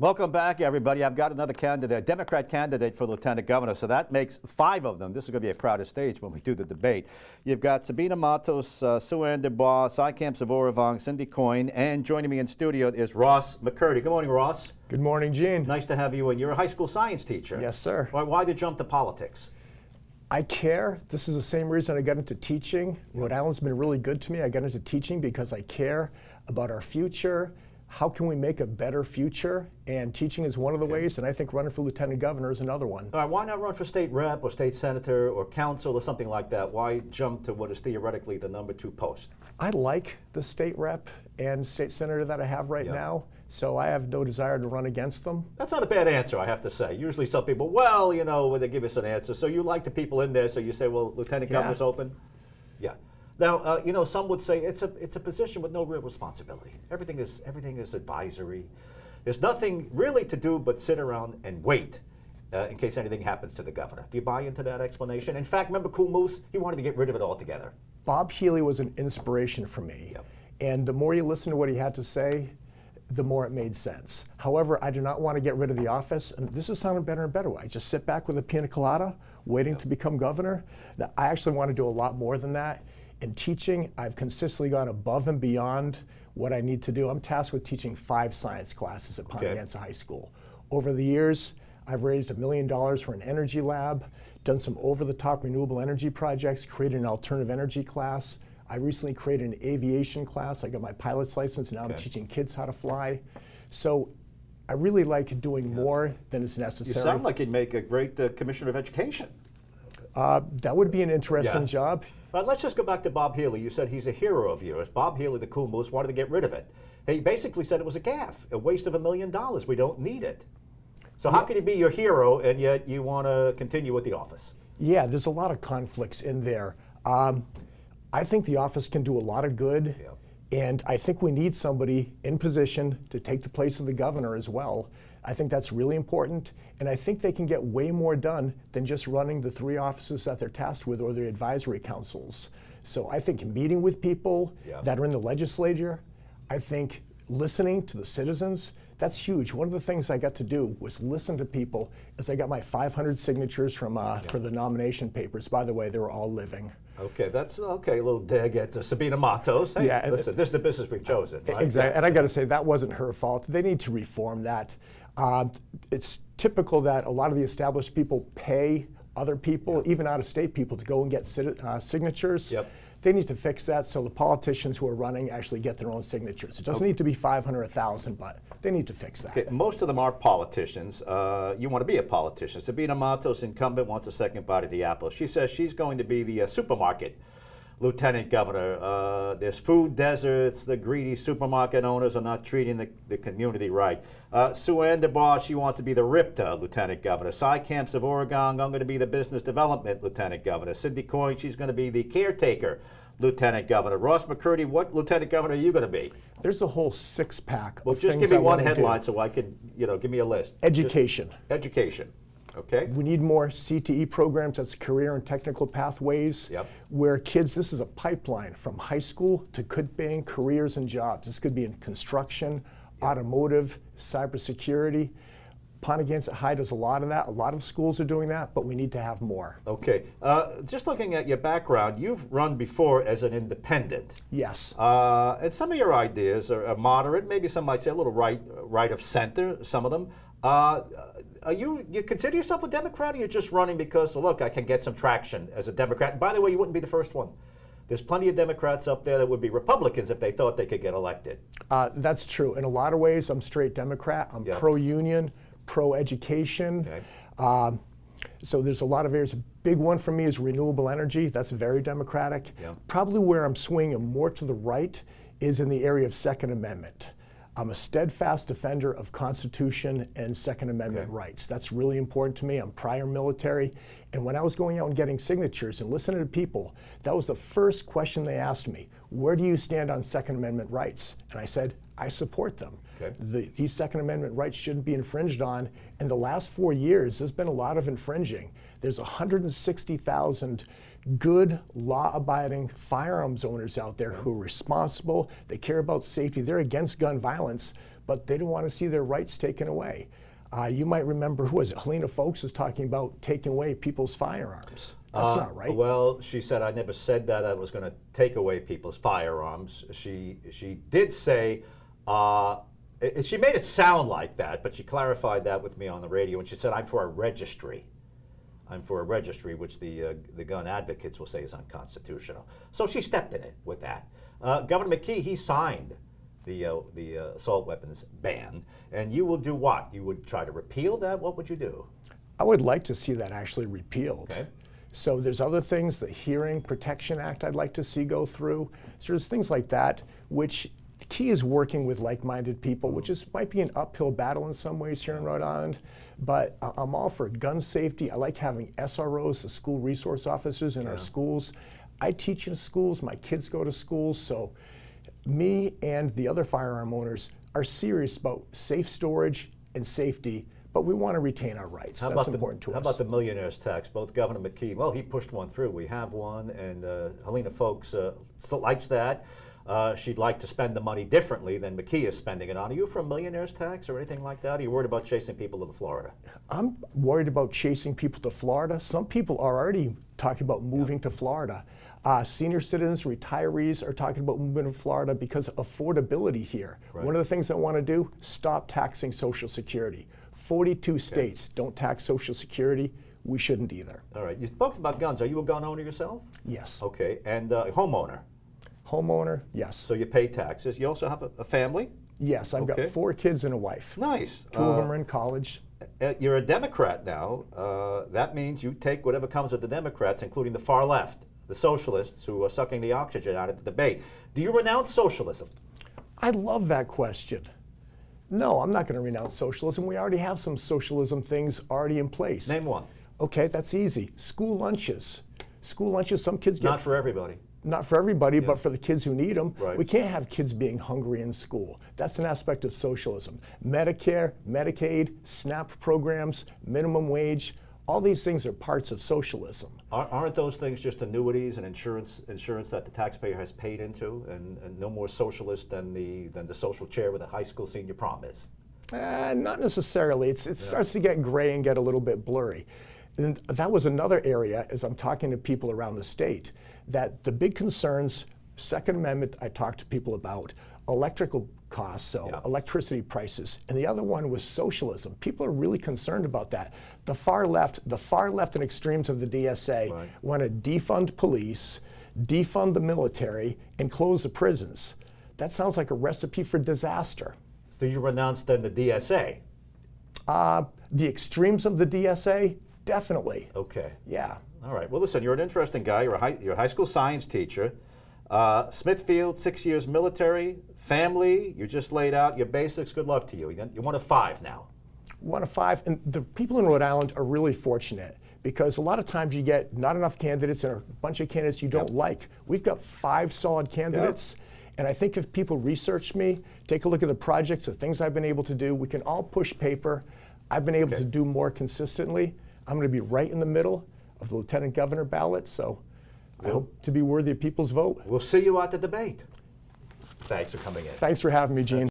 Welcome back, everybody. I've got another candidate, Democrat candidate for lieutenant governor, so that makes 5 of them. This is going to be a crowded stage when we do the debate. You've got Sabina Matos, Sue-Ann Dubois, Saikam Savoravong, Cindy Coyne, and joining me in studio is Ross McCurdy. Good morning, Ross. Good morning, Gene. Nice to have you, and you're a high school science teacher. Yes, sir. Why the jump to politics? I care. This is the same reason I got into teaching. Rhode Island's been really good to me. I got into teaching because I care about our future. How can we make a better future? And teaching is one of the ways, and I think running for lieutenant governor is another one. All right, why not run for state rep or state senator or council or something like that? Why jump to what is theoretically the number 2 post? I like the state rep and state senator that I have right now, so I have no desire to run against them. That's not a bad answer, I have to say. Usually some people, well, you know, they give us an answer. So you like the people in there, so you say, well, lieutenant governor's open? Yeah. Now, you know, some would say it's a position with no real responsibility. Everything is advisory. There's nothing really to do but sit around and wait in case anything happens to the governor. Do you buy into that explanation? In fact, remember Cool Moose? He wanted to get rid of it altogether. Bob Healy was an inspiration for me. Yep. And the more you listen to what he had to say, the more it made sense. However, I do not want to get rid of the office, and this is sounding better and better. I just sit back with a pina colada, waiting to become governor. Now, I actually want to do a lot more than that. In teaching, I've consistently gone above and beyond what I need to do. I'm tasked with teaching 5 science classes at Pawtucket High School. Over the years, I've raised $1 million for an energy lab, done some over-the-top renewable energy projects, created an alternative energy class. I recently created an aviation class. I got my pilot's license, and now I'm teaching kids how to fly. So I really like doing more than is necessary. You sound like you'd make a great commissioner of education. That would be an interesting job. But let's just go back to Bob Healy. You said he's a hero of yours. Bob Healy, the Cool Moose, wanted to get rid of it. He basically said it was a gaffe, a waste of $1 million. We don't need it. So how can he be your hero and yet you want to continue with the office? Yeah, there's a lot of conflicts in there. I think the office can do a lot of good, and I think we need somebody in position to take the place of the governor as well. I think that's really important, and I think they can get way more done than just running the 3 offices that they're tasked with or their advisory councils. So I think meeting with people that are in the legislature, I think listening to the citizens, that's huge. One of the things I got to do was listen to people as I got my 500 signatures from for the nomination papers. By the way, they were all living. Okay, that's okay. A little dig at Sabina Matos. Hey, listen, this is the business we've chosen, right? Exactly, and I got to say that wasn't her fault. They need to reform that. It's typical that a lot of the established people pay other people, even out-of-state people, to go and get signatures. They need to fix that so the politicians who are running actually get their own signatures. It doesn't need to be 500 or 1,000, but they need to fix that. Okay, most of them are politicians. You want to be a politician. Sabina Matos, incumbent, wants a second bite at the apple. She says she's going to be the supermarket lieutenant governor. There's food deserts. The greedy supermarket owners are not treating the community right. Sue-Ann Dubois, she wants to be the RIPTA lieutenant governor. Saikam Savoravong, I'm going to be the business development lieutenant governor. Cindy Coyne, she's going to be the caretaker lieutenant governor. Ross McCurdy, what lieutenant governor are you going to be? There's a whole 6-pack. Well, just give me one headline so I can, give me a list. Education. Education. Okay. We need more CTE programs, that's career and technical pathways, where kids, this is a pipeline from high school to could be in careers and jobs. This could be in construction, automotive, cybersecurity. Pawtucket High does a lot of that. A lot of schools are doing that, but we need to have more. Okay. Just looking at your background, you've run before as an independent. Yes. And some of your ideas are moderate, maybe some might say a little right of center, some of them. You consider yourself a Democrat, or you're just running because, look, I can get some traction as a Democrat? And by the way, you wouldn't be the first one. There's plenty of Democrats up there that would be Republicans if they thought they could get elected. That's true. In a lot of ways, I'm straight Democrat. I'm pro-union, pro-education. So there's a lot of areas. A big one for me is renewable energy. That's very Democratic. Probably where I'm swinging more to the right is in the area of Second Amendment. I'm a steadfast defender of Constitution and Second Amendment rights. That's really important to me. I'm prior military. And when I was going out and getting signatures and listening to people, that was the first question they asked me. Where do you stand on Second Amendment rights? And I said, I support them. These Second Amendment rights shouldn't be infringed on. In the last 4 years, there's been a lot of infringing. There's 160,000 good, law-abiding firearms owners out there who are responsible, they care about safety, they're against gun violence, but they don't want to see their rights taken away. You might remember, who was it? Helena Folks was talking about taking away people's firearms. That's not right. Well, she said, I never said that I was going to take away people's firearms. She did say, she made it sound like that, but she clarified that with me on the radio, and she said, I'm for a registry. I'm for a registry, which the gun advocates will say is unconstitutional. So she stepped in it with that. Governor McKee, he signed the assault weapons ban, and you will do what? You would try to repeal that? What would you do? I would like to see that actually repealed. Okay. So there's other things, the Hearing Protection Act I'd like to see go through. So there's things like that, which the key is working with like-minded people, which might be an uphill battle in some ways here in Rhode Island, but I'm all for gun safety. I like having SROs, the school resource officers in our schools. I teach in schools, my kids go to schools, so me and the other firearm owners are serious about safe storage and safety, but we want to retain our rights. That's important to us. How about the millionaire's tax? Both Governor McKee, well, he pushed one through. We have one, and Helena Folks still likes that. She'd like to spend the money differently than McKee is spending it on. Are you for a millionaire's tax or anything like that? Are you worried about chasing people to Florida? I'm worried about chasing people to Florida. Some people are already talking about moving to Florida. Senior citizens, retirees are talking about moving to Florida because of affordability here. Right. One of the things I want to do, stop taxing Social Security. 42 states don't tax Social Security. We shouldn't either. All right. You spoke about guns. Are you a gun owner yourself? Yes. Okay. And homeowner? Homeowner, yes. So you pay taxes. You also have a family? Yes, I've got 4 kids and a wife. Nice. 2 of them are in college. You're a Democrat now. That means you take whatever comes with the Democrats, including the far left, the socialists who are sucking the oxygen out of the debate. Do you renounce socialism? I love that question. No, I'm not going to renounce socialism. We already have some socialism things already in place. Name one. Okay, that's easy. School lunches. School lunches, some kids get... Not for everybody. Not for everybody, but for the kids who need them. Right. We can't have kids being hungry in school. That's an aspect of socialism. Medicare, Medicaid, SNAP programs, minimum wage, all these things are parts of socialism. Aren't those things just annuities and insurance that the taxpayer has paid into, and no more socialist than the social chair with a high school senior prom is? Not necessarily. It starts to get gray and get a little bit blurry. And that was another area, as I'm talking to people around the state, that the big concerns, Second Amendment, I talked to people about, electrical costs, so electricity prices, and the other one was socialism. People are really concerned about that. The far left and extremes of the DSA want to defund police, defund the military, and close the prisons. That sounds like a recipe for disaster. So you renounce then the DSA? The extremes of the DSA, definitely. Okay. Yeah. All right. Well, listen, you're an interesting guy. You're a high school science teacher. Smithfield, 6 years military, family. You just laid out your basics. Good luck to you. You're one of 5 now. One of 5. And the people in Rhode Island are really fortunate because a lot of times you get not enough candidates and a bunch of candidates you don't like. We've got 5 solid candidates. And I think if people research me, take a look at the projects, the things I've been able to do, we can all push paper. I've been able to do more consistently. I'm going to be right in the middle of the lieutenant governor ballot, so I hope to be worthy of people's vote. We'll see you at the debate. Thanks for coming in. Thanks for having me, Gene.